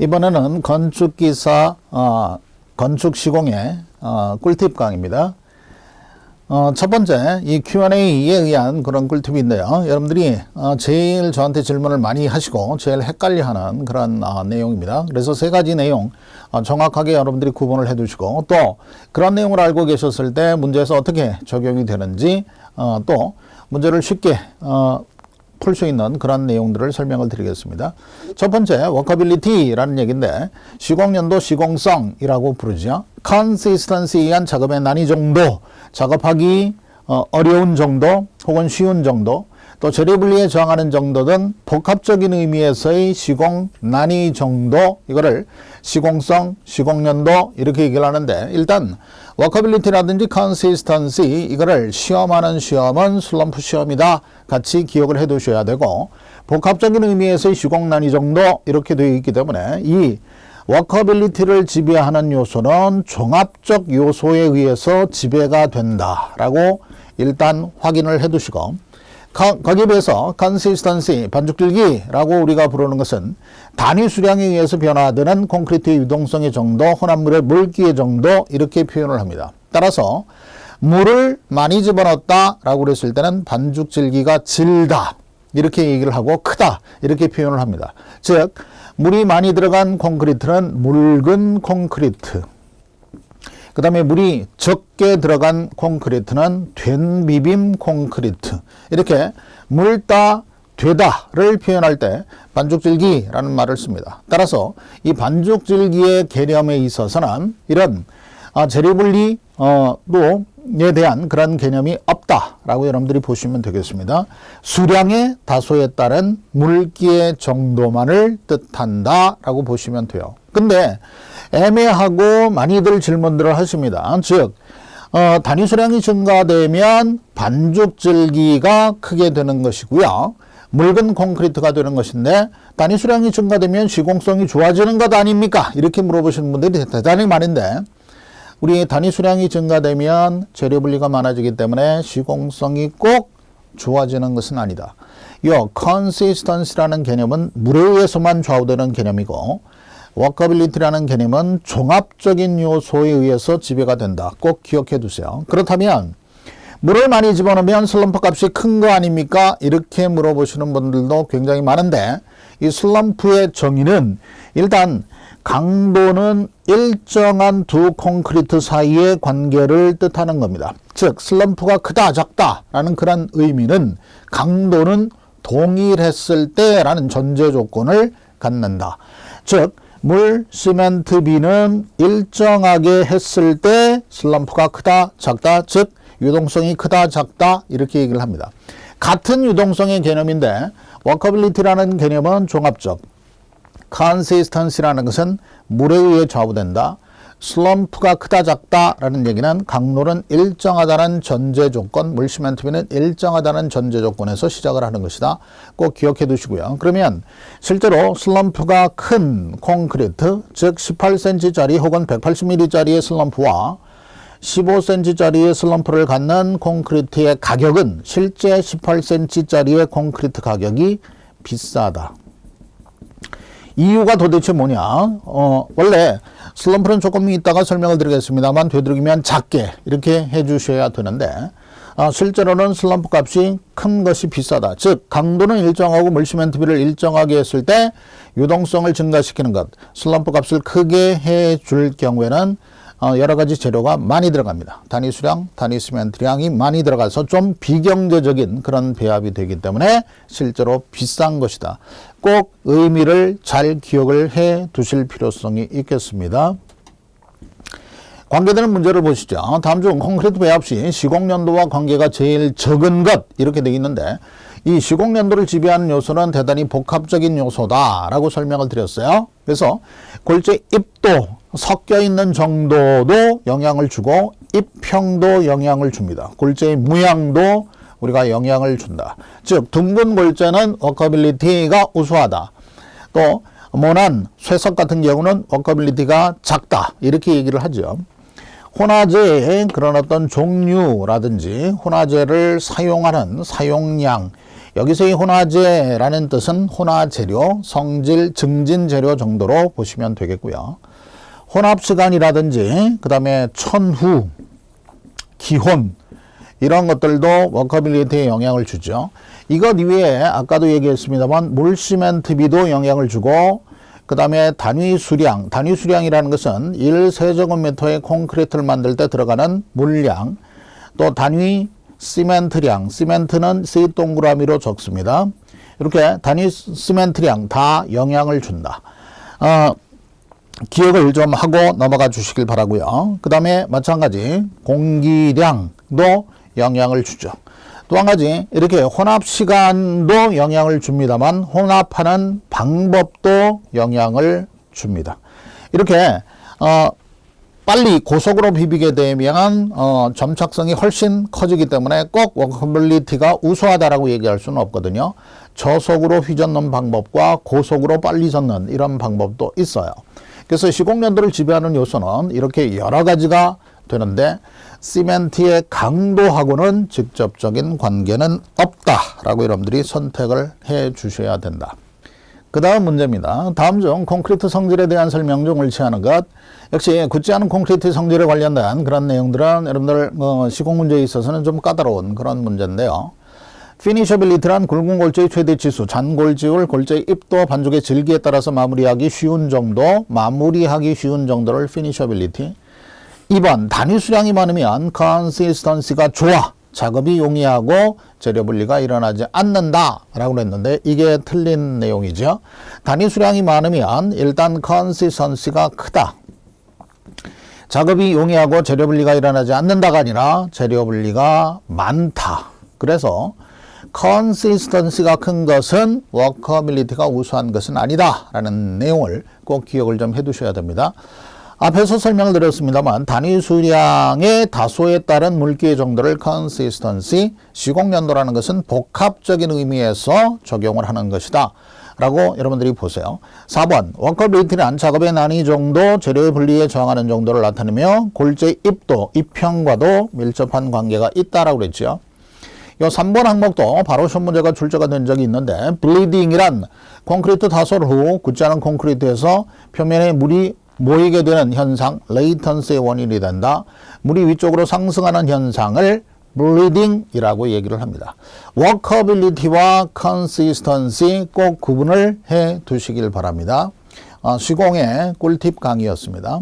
이번에는 건축기사 건축시공의 꿀팁 강의입니다. 첫 번째 이 Q&A에 의한 그런 꿀팁인데요. 여러분들이 제일 저한테 질문을 많이 하시고 제일 헷갈려하는 그런 내용입니다. 그래서 세 가지 내용 정확하게 여러분들이 구분을 해 두시고, 또 그런 내용을 알고 계셨을 때 문제에서 어떻게 적용이 되는지, 또 문제를 쉽게 풀 수 있는 그런 내용들을 설명을 드리겠습니다. 첫 번째, 워커빌리티라는 얘기인데, 시공연도 시공성이라고 부르죠. consistency에 의한 작업의 난이 정도, 작업하기 어려운 정도 혹은 쉬운 정도, 또 재래분리에 저항하는 정도 등 복합적인 의미에서의 시공 난이 정도, 이거를 시공성, 시공연도 이렇게 얘기를 하는데, 일단 워커빌리티라든지 consistency, 이거를 시험하는 시험은 슬럼프 시험이다 같이 기억을 해 두셔야 되고, 복합적인 의미에서의 시공 난이 정도 이렇게 되어 있기 때문에 이 워커빌리티를 지배하는 요소는 종합적 요소에 의해서 지배가 된다라고 일단 확인을 해 두시고, 거기에 비해서 consistency, 반죽질기라고 우리가 부르는 것은 단위 수량에 의해서 변화되는 콘크리트의 유동성의 정도, 혼합물의 물기의 정도 이렇게 표현을 합니다. 따라서 물을 많이 집어넣었다라고 그랬을 때는 반죽질기가 질다 이렇게 얘기를 하고, 크다 이렇게 표현을 합니다. 즉 물이 많이 들어간 콘크리트는 묽은 콘크리트, 그 다음에 물이 적게 들어간 콘크리트는 된 비빔 콘크리트, 이렇게 묽다, 되다를 표현할 때 반죽질기라는 말을 씁니다. 따라서 이 반죽질기의 개념에 있어서는 이런 재래분리에 대한 그런 개념이 없다라고 여러분들이 보시면 되겠습니다. 수량의 다소에 따른 물기의 정도만을 뜻한다라고 보시면 돼요. 근데 애매하고 많이들 질문들을 하십니다. 즉 단위 수량이 증가되면 반죽질기가 크게 되는 것이고요, 묽은 콘크리트가 되는 것인데, 단위 수량이 증가되면 시공성이 좋아지는 것 아닙니까? 이렇게 물어보시는 분들이 대단히 많은데, 우리 단위 수량이 증가되면 재료 분리가 많아지기 때문에 시공성이 꼭 좋아지는 것은 아니다. 이 consistency라는 개념은 물에 의해서만 좌우되는 개념이고, 워커빌리티라는 개념은 종합적인 요소에 의해서 지배가 된다. 꼭 기억해 두세요. 그렇다면 물을 많이 집어넣으면 슬럼프 값이 큰 거 아닙니까? 이렇게 물어보시는 분들도 굉장히 많은데, 이 슬럼프의 정의는 일단 강도는 일정한 두 콘크리트 사이의 관계를 뜻하는 겁니다. 즉 슬럼프가 크다 작다라는 그런 의미는 강도는 동일했을 때라는 전제 조건을 갖는다. 즉 물, 시멘트, 비는 일정하게 했을 때 슬럼프가 크다 작다, 즉 유동성이 크다 작다 이렇게 얘기를 합니다. 같은 유동성의 개념인데 워커빌리티라는 개념은 종합적, consistency라는 것은 물에 의해 좌우된다, 슬럼프가 크다 작다라는 얘기는 강도는 일정하다는 전제 조건, 물, 시멘트, 비는 일정하다는 전제 조건에서 시작을 하는 것이다. 꼭 기억해 두시고요. 그러면 실제로 슬럼프가 큰 콘크리트, 즉 18cm짜리 혹은 180mm짜리의 슬럼프와 15cm짜리의 슬럼프를 갖는 콘크리트의 가격은 실제 18cm짜리의 콘크리트 가격이 비싸다. 이유가 도대체 뭐냐? 원래 슬럼프는 조금 이따가 설명을 드리겠습니다만, 되도록이면 작게 이렇게 해 주셔야 되는데, 실제로는 슬럼프 값이 큰 것이 비싸다. 즉 강도는 일정하고 물시멘트비를 일정하게 했을 때 유동성을 증가시키는 것, 슬럼프 값을 크게 해 줄 경우에는 여러 가지 재료가 많이 들어갑니다. 단위 수량, 단위 시멘트량이 많이 들어가서 좀 비경제적인 그런 배합이 되기 때문에 실제로 비싼 것이다. 꼭 의미를 잘 기억을 해 두실 필요성이 있겠습니다. 관계되는 문제를 보시죠. 다음 중 콘크리트 배합 시 시공연도와 관계가 제일 적은 것, 이렇게 되어 있는데, 이 시공연도를 지배하는 요소는 대단히 복합적인 요소다라고 설명을 드렸어요. 그래서 골재 입도, 섞여 있는 정도도 영향을 주고 입형도 영향을 줍니다. 골재의 모양도 우리가 영향을 준다. 즉 둥근 골재는 워커빌리티가 우수하다. 또 모난, 쇠석 같은 경우는 워커빌리티가 작다 이렇게 얘기를 하죠. 혼화재의 그런 어떤 종류라든지 혼화재를 사용하는 사용량, 여기서의 혼화제라는 뜻은 혼화재료, 성질, 증진 재료 정도로 보시면 되겠고요. 혼합시간이라든지 그 다음에 천후, 기혼 이런 것들도 워커빌리티에 영향을 주죠. 이것 이외에 아까도 얘기했습니다만 물시멘트비도 영향을 주고 그 다음에 단위 수량이라는 것은 1세제곱미터의 콘크리트를 만들 때 들어가는 물량, 또 단위 시멘트는 C 동그라미로 적습니다. 이렇게 단위 시멘트량 다 영향을 준다. 기억을 좀 하고 넘어가 주시길 바라고요. 그 다음에 마찬가지 공기량도 영향을 주죠. 또 한 가지 이렇게 혼합 시간도 영향을 줍니다만 혼합하는 방법도 영향을 줍니다. 이렇게 빨리 고속으로 비비게 되면 점착성이 훨씬 커지기 때문에 꼭 워커빌리티가 우수하다라고 얘기할 수는 없거든요. 저속으로 휘젓는 방법과 고속으로 빨리 젓는 이런 방법도 있어요. 그래서 시공연도를 지배하는 요소는 이렇게 여러 가지가 되는데 시멘트의 강도하고는 직접적인 관계는 없다라고 여러분들이 선택을 해 주셔야 된다. 그 다음 문제입니다. 다음 중 콘크리트 성질에 대한 설명 중 옳지않은 것. 역시 굳지 않은 콘크리트 성질에 관련된 그런 내용들은 여러분들 시공 문제에 있어서는 좀 까다로운 그런 문제인데요. 피니셔빌리티란 굵은 골재의 최대 지수, 잔골지울, 골재의 입도, 반죽의 질기에 따라서 마무리하기 쉬운 정도를 피니셔빌리티. 2번 단위 수량이 많으면 컨시스턴시가 좋아. 작업이 용이하고 재료 분리가 일어나지 않는다 라고 했는데 이게 틀린 내용이죠. 단위 수량이 많으면 일단 컨시스턴시가 크다. 작업이 용이하고 재료 분리가 일어나지 않는다가 아니라 재료 분리가 많다. 그래서 컨시스턴시가 큰 것은 워커빌리티가 우수한 것은 아니다 라는 내용을 꼭 기억을 좀 해두셔야 됩니다. 앞에서 설명을 드렸습니다만 단위 수량의 다소에 따른 물기의 정도를 consistency, 시공연도라는 것은 복합적인 의미에서 적용을 하는 것이다 라고 여러분들이 보세요. 4번 워커빌리티는 작업의 난이 정도, 재료의 분리에 저항하는 정도를 나타내며 골재 입도, 입형과도 밀접한 관계가 있다라고 그랬죠. 이 3번 항목도 바로 시험 문제가 출제가 된 적이 있는데 블리딩이란 콘크리트 다소를 후 굳지 않은 콘크리트에서 표면에 물이 모이게 되는 현상, 레이턴스의 원인이 된다. 물이 위쪽으로 상승하는 현상을 블리딩이라고 얘기를 합니다. 워커빌리티와 컨시스턴시 꼭 구분을 해 두시길 바랍니다. 시공의 꿀팁 강의였습니다.